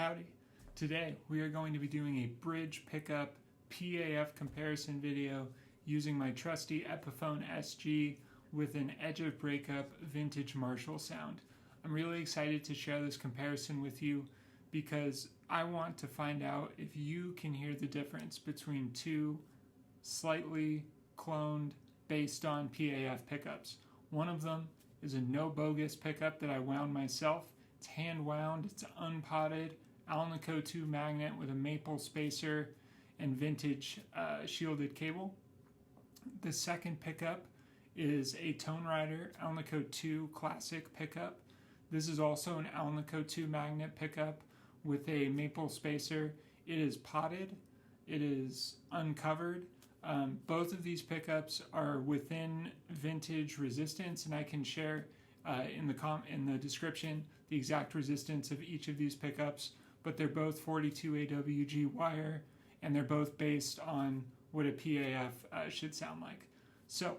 Howdy. Today we are going to be doing a bridge pickup PAF comparison video using my trusty Epiphone SG with an edge of breakup vintage Marshall sound. I'm really excited to share this comparison with you because I want to find out if you can hear the difference between two slightly cloned based on PAF pickups. One of them is a no bogus pickup that I wound myself. It's hand wound, it's unpotted, Alnico 2 magnet with a maple spacer and vintage shielded cable. The second pickup is a Tonerider Alnico 2 classic pickup. This is also an Alnico 2 magnet pickup with a maple spacer. It is potted, it is uncovered. Both of these pickups are within vintage resistance, and I can share in the description the exact resistance of each of these pickups, but they're both 42 AWG wire, and they're both based on what a PAF should sound like. So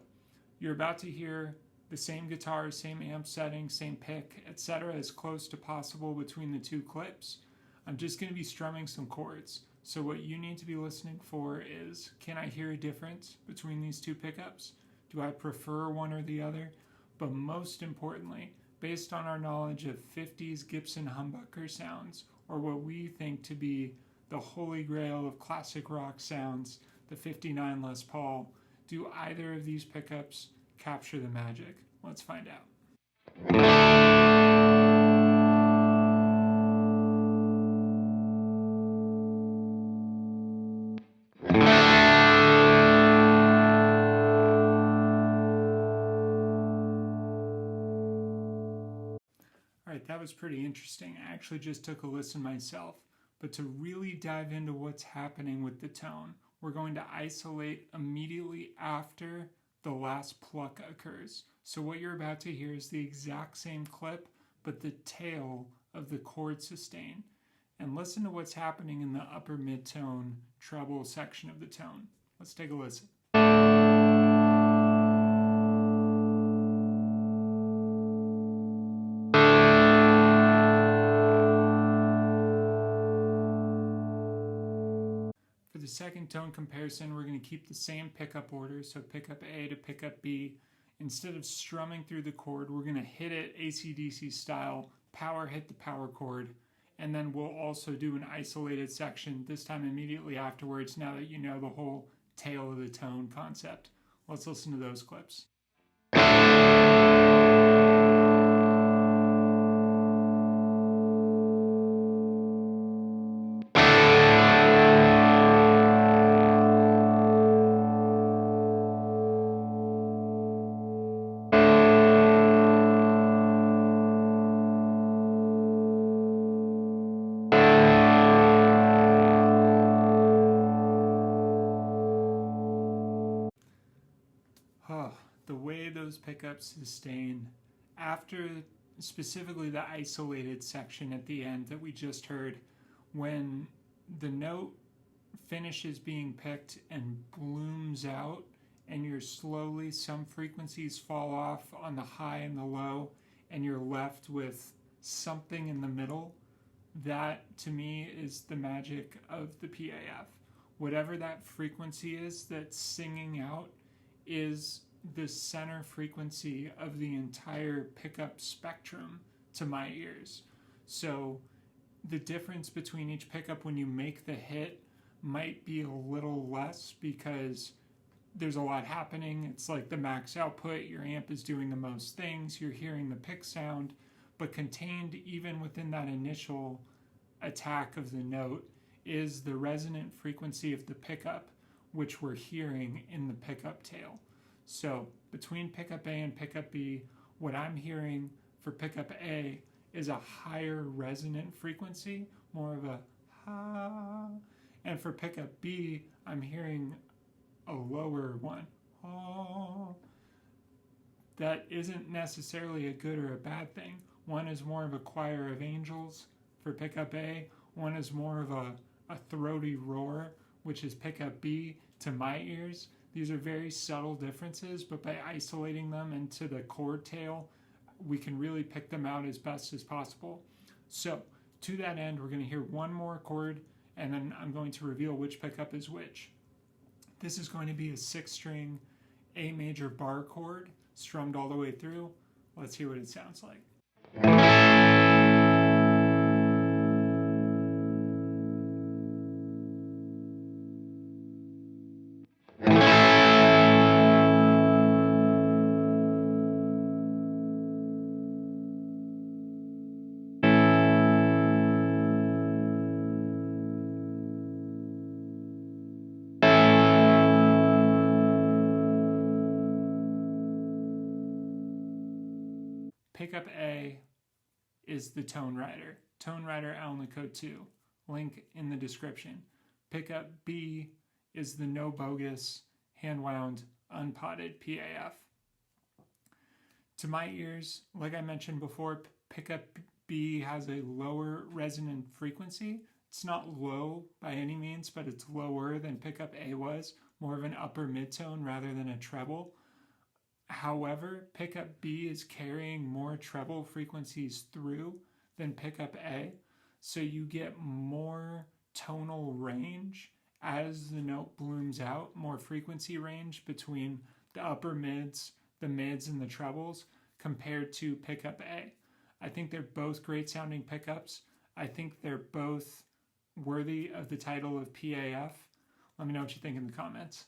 you're about to hear the same guitar, same amp setting, same pick, etc. as close to possible between the two clips. I'm just going to be strumming some chords. So what you need to be listening for is, can I hear a difference between these two pickups? Do I prefer one or the other? But most importantly, based on our knowledge of 50s Gibson humbucker sounds, or what we think to be the holy grail of classic rock sounds, the 59 Les Paul, do either of these pickups capture the magic? Let's find out. Alright, that was pretty interesting. I actually just took a listen myself. But to really dive into what's happening with the tone, we're going to isolate immediately after the last pluck occurs. So what you're about to hear is the exact same clip, but the tail of the chord sustain. And listen to what's happening in the upper mid-tone treble section of the tone. Let's take a listen. For the second tone comparison, we're going to keep the same pickup order, so pickup A to pickup B. Instead of strumming through the chord, we're going to hit it AC/DC style, power hit the power chord, and then we'll also do an isolated section, this time immediately afterwards, now that you know the whole tail of the tone concept. Let's listen to those clips. The way those pickups sustain after specifically the isolated section at the end that we just heard, when the note finishes being picked and blooms out and you're slowly, some frequencies fall off on the high and the low and you're left with something in the middle, that to me is the magic of the PAF. Whatever that frequency is that's singing out is the center frequency of the entire pickup spectrum to my ears. So the difference between each pickup when you make the hit might be a little less because there's a lot happening. It's like the max output, your amp is doing the most things, you're hearing the pick sound, but contained even within that initial attack of the note is the resonant frequency of the pickup, which we're hearing in the pickup tail. So between pickup A and pickup B, what I'm hearing for pickup A is a higher resonant frequency, more of a ha. And for pickup B, I'm hearing a lower one. Oh. That isn't necessarily a good or a bad thing. One is more of a choir of angels for pickup A. One is more of a throaty roar, which is pickup B to my ears. These are very subtle differences, but by isolating them into the chord tail, we can really pick them out as best as possible. So To that end, we're going to hear one more chord, and then I'm going to reveal which pickup is which. This is going to be a 6-string A major bar chord, strummed all the way through. Let's hear what it sounds like. Pickup A is the Tonerider. Tonerider Alnico 2. Link in the description. Pickup B is the no Bogus, Handwound Unpotted PAF. To my ears, like I mentioned before, pickup B has a lower resonant frequency. It's not low by any means, but it's lower than pickup A was, more of an upper midtone rather than a treble. However, pickup B is carrying more treble frequencies through than pickup A, so you get more tonal range as the note blooms out, more frequency range between the upper mids, the mids, and the trebles compared to pickup A. I think they're both great sounding pickups. I think they're both worthy of the title of PAF. Let me know what you think in the comments.